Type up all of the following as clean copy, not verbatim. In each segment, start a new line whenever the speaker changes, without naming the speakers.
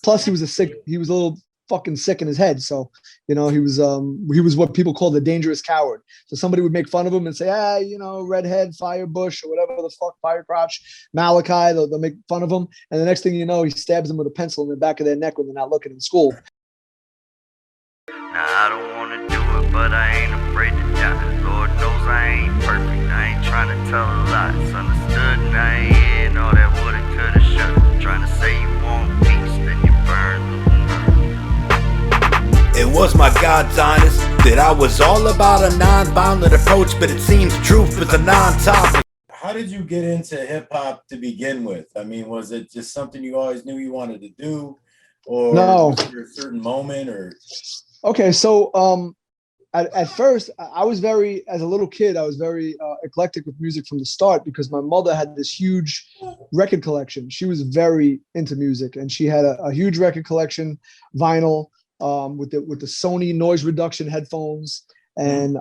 Plus, he was a little fucking sick in his head. So, he was what people call the dangerous coward. So somebody would make fun of him and say, redhead, fire bush, or whatever the fuck, fire crotch, Malachi. They'll make fun of him. And the next thing you know, he stabs them with a pencil in the back of their neck when they're not looking in school.
Now I don't want to do it, but I ain't afraid to die. Lord knows I ain't perfect. I ain't trying to tell a lie. It's understood and I ain't hearing all that woulda, coulda, shoulda. Trying to say you want peace, then you burn the
It was my God's honest that I was all about a non-violent approach, but it seems truth is a non-topic.
How did you get into hip-hop to begin with? I mean, was it just something you always knew you wanted to do? Or
No.
was there a certain moment or...
Okay, so at first, as a little kid, I was very eclectic with music from the start because my mother had this huge record collection. She was very into music, and she had a huge record collection, vinyl, with the Sony noise reduction headphones, and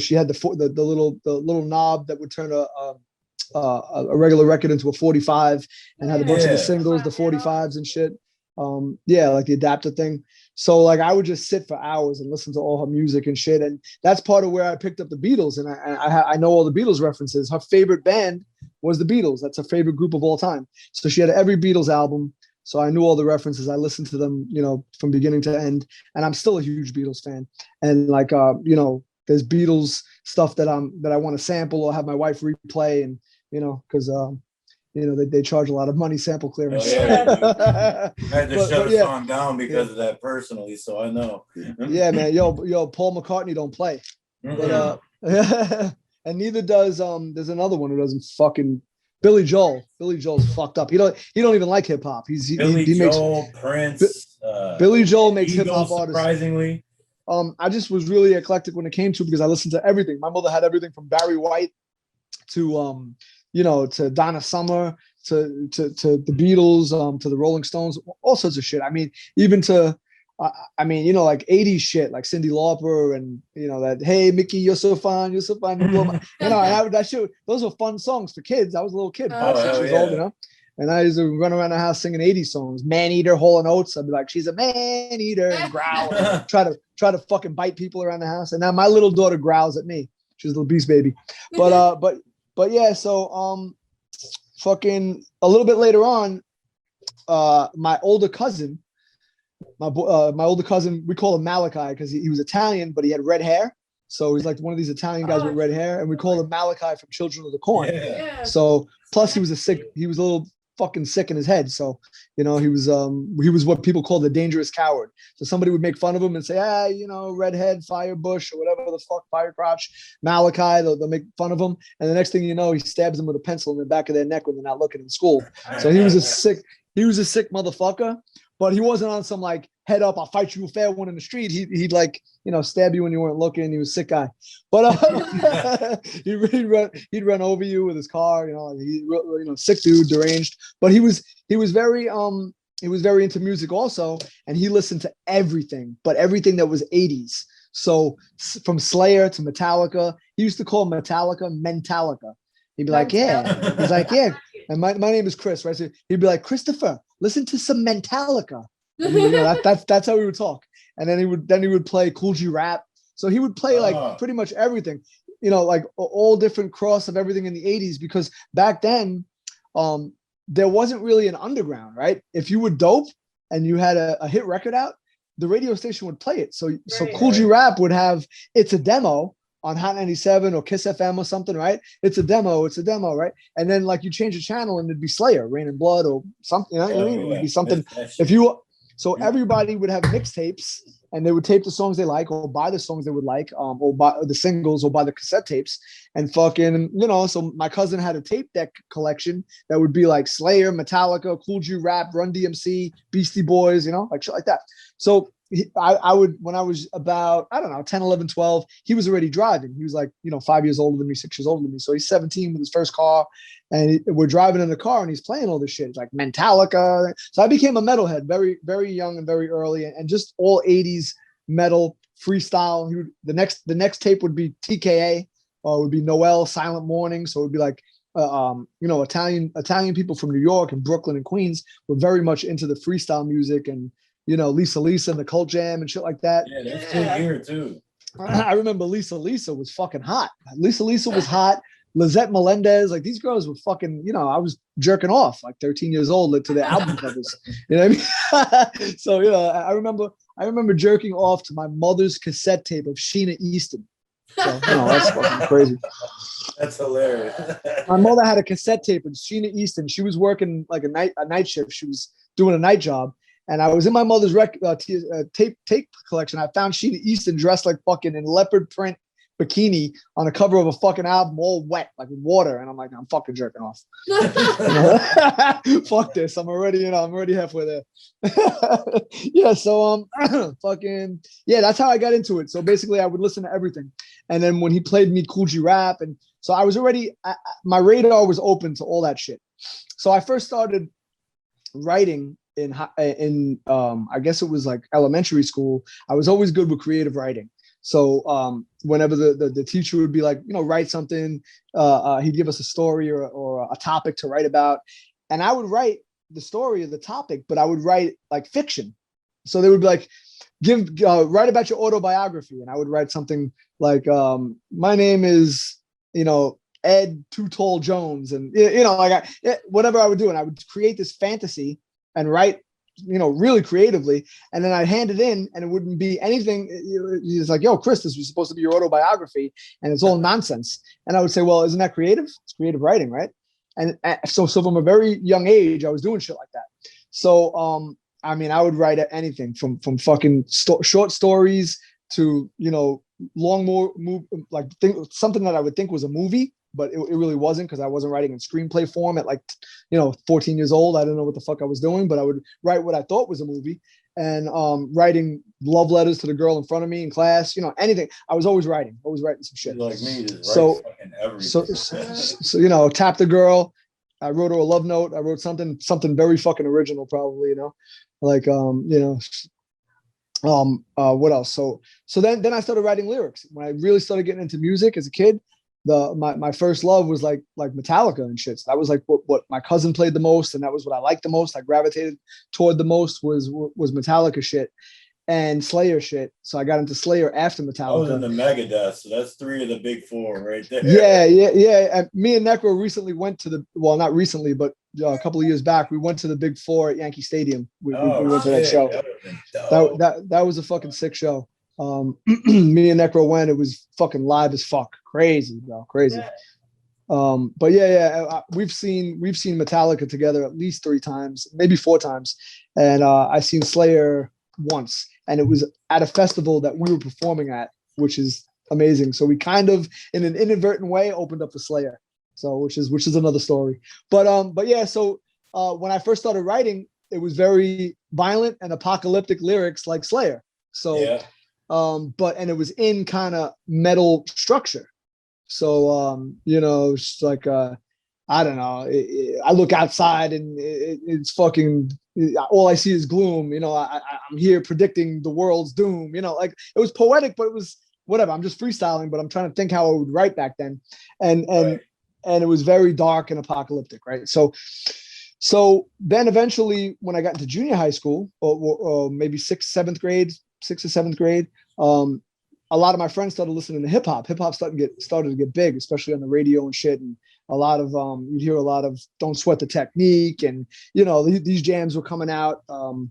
she had the little knob that would turn a regular record into a 45, and had a bunch of the singles, the 45s and shit. Like the adapter thing. So like I would just sit for hours and listen to all her music and shit. And that's part of where I picked up the Beatles. And I know all the Beatles references. Her favorite band was the Beatles. That's her favorite group of all time. So she had every Beatles album. So I knew all the references. I listened to them, from beginning to end. And I'm still a huge Beatles fan. And like, there's Beatles stuff that I want to sample or have my wife replay, and because they charge a lot of money sample clearance.
Oh, yeah. I had to shut a song down because of that personally, so I know.
Yeah, man. Yo, Paul McCartney don't play. But, and neither does there's another one who doesn't fucking Billy Joel. Billy Joel's fucked up. He don't even like hip hop.
Billy Joel, Prince.
Billy Joel makes hip hop artists.
Surprisingly.
I just was really eclectic when it came to, because I listened to everything. My mother had everything from Barry White to to Donna Summer, to the Beatles, to the Rolling Stones, all sorts of shit. I mean, even to, like 80s shit, like Cyndi Lauper, and that, hey Mickey, you're so fine, you blow my, and that shit. Those were fun songs for kids. I was a little kid, 6 years old, and I used to run around the house singing 80s songs, Man Eater, Hall and Oates. I'd be like, she's a man eater, and growl, and try to fucking bite people around the house. And now my little daughter growls at me. She's a little beast baby, But yeah, so fucking a little bit later on, my older cousin, we call him Malachi because he was Italian, but he had red hair. So he's like one of these Italian guys with red hair, and we call him Malachi from Children of the Corn.
Yeah.
So plus he was a little fucking sick in his head. So, he was what people call the dangerous coward. So somebody would make fun of him and say, redhead, fire bush, or whatever the fuck, fire crotch, Malachi. They'll make fun of him. And the next thing you know, he stabs them with a pencil in the back of their neck when they're not looking in school. So he was a sick motherfucker, but he wasn't on some like head up, I'll fight you a fair one in the street. He'd like, stab you when you weren't looking. He was a sick guy, but he'd run over you with his car, sick dude, deranged. But he was very into music also, and he listened to everything, but everything that was 80s. So from Slayer to Metallica, he used to call Metallica Mentalica. He'd be like, yeah. He's like, yeah. And my name is Chris, right? So he'd be like, Christopher, listen to some Mentalica. And, that's how we would talk. And then he would play Cool G Rap. So he would play like pretty much everything, like all different cross of everything in the 80s, because back then there wasn't really an underground, right? If you were dope and you had a hit record out, the radio station would play it. So Cool G Rap would have It's a Demo on Hot 97 or Kiss FM or something, right? It's a demo, right? And then like you change the channel and it'd be Slayer, Rain and Blood, or something, It would be something. So everybody would have mixtapes, and they would tape the songs they like, or buy the songs they would like, or buy the singles, or buy the cassette tapes, and fucking, so my cousin had a tape deck collection that would be like Slayer, Metallica, Cool G Rap, Run DMC, Beastie Boys, like shit like that. So I would, when I was about, 10, 11, 12, he was already driving. He was like, 5 years older than me, 6 years older than me. So he's 17 with his first car, and we're driving in the car and he's playing all this shit. It's like Metallica. So I became a metalhead very, very young and very early, and just all 80s metal freestyle. The next tape would be TKA, or it would be Noel, Silent Morning. So it would be like Italian people from New York and Brooklyn and Queens were very much into the freestyle music and, Lisa and the Cult Jam and shit like that.
Yeah, that's big here too.
I remember Lisa was fucking hot. Lisa was hot. Lizette Melendez, like these girls were fucking, I was jerking off like 13 years old to their album covers. You know what I mean? So, I remember jerking off to my mother's cassette tape of Sheena Easton. So, that's fucking crazy.
That's hilarious.
My mother had a cassette tape of Sheena Easton. She was working like a night shift. She was doing a night job. And I was in my mother's tape collection. I found Sheena Easton dressed like fucking in leopard print bikini on the cover of a fucking album, all wet, like with water. And I'm like, I'm fucking jerking off. Fuck this. I'm already halfway there. Yeah. So, that's how I got into it. So basically I would listen to everything. And then when he played me Cool G Rap. And so I was already, my radar was open to all that shit. So I first started writing in I guess it was like elementary school. I was always good with creative writing. So whenever the teacher would be like, write something, he'd give us a story or a topic to write about. And I would write the story of the topic, but I would write like fiction. So they would be like, write about your autobiography. And I would write something like, my name is, Ed Too Tall Jones. And, whatever I would do. And I would create this fantasy and write, really creatively. And then I'd hand it in and it wouldn't be anything. He's like, yo, Chris, this was supposed to be your autobiography and it's all nonsense. And I would say, well, isn't that creative? It's creative writing, right? And so from a very young age, I was doing shit like that. So, I would write anything from fucking short stories to, long something that I would think was a movie, but it really wasn't because I wasn't writing in screenplay form at 14 years old. I didn't know what the fuck I was doing, but I would write what I thought was a movie and writing love letters to the girl in front of me in class, anything. I was always writing some shit.
Like me, just write fucking everything.
So, tap the girl. I wrote her a love note. I wrote something very fucking original, probably, what else? So then I started writing lyrics. When I really started getting into music as a kid, my first love was like Metallica and shit. So that was like what my cousin played the most, and that was what I liked the most. I gravitated toward the most was Metallica shit and Slayer shit. So I got into Slayer after Metallica.
I was in the Megadeth, so that's 3 of the big 4 right there.
Yeah. And me and Necro recently went to not recently, but a couple of years back, we went to the Big 4 at Yankee Stadium. We went to that show. That was a fucking sick show. Me and Necro went. It was fucking live as fuck. Crazy, bro. Crazy. But we've seen Metallica together at least 3 times, maybe 4 times. And I seen Slayer once, and it was at a festival that we were performing at, which is amazing. So we kind of, in an inadvertent way, opened up for Slayer. So which is another story. But yeah, so when I first started writing, it was very violent and apocalyptic lyrics like Slayer. So and it was in kind of metal structure. So it's like I don't know. I look outside and it's fucking, all I see is gloom. I'm here predicting the world's doom. Like it was poetic, but it was whatever. I'm just freestyling, but I'm trying to think how I would write back then. And it was very dark and apocalyptic, right? So then eventually when I got into junior high school, or maybe 6th or 7th grade, a lot of my friends started listening to hip hop. Hip hop started to get big, especially on the radio and shit. And a lot of you'd hear a lot of "Don't Sweat the Technique," and these jams were coming out. Eric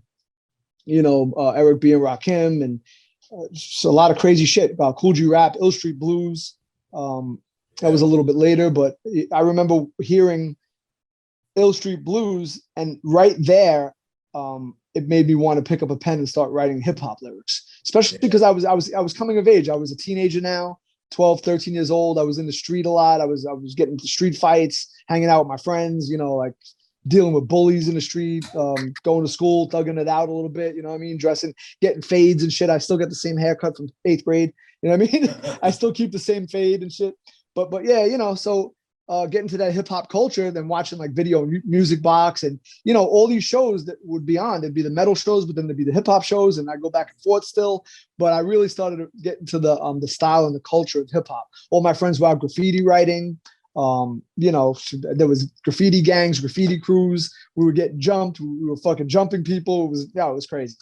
B and Rakim, and so a lot of crazy shit about Cool G Rap, Ill Street Blues. That was a little bit later, but I remember hearing Ill Street Blues, and right there, it made me want to pick up a pen and start writing hip hop lyrics, especially because I was coming of age. I was a teenager now, 12, 13 years old. I was in the street a lot. I was getting into street fights, hanging out with my friends, like dealing with bullies in the street, going to school, thugging it out a little bit, dressing, getting fades and shit. I still get the same haircut from 8th grade. I still keep the same fade and shit. But yeah, so getting to that hip hop culture, then watching like Video Music Box and, all these shows that would be on, there'd be the metal shows, but then there'd be the hip hop shows, and I go back and forth still. But I really started to get into the style and the culture of hip hop. All my friends were out graffiti writing. You know, there was graffiti gangs, graffiti crews. We were getting jumped. We were fucking jumping people. It was crazy.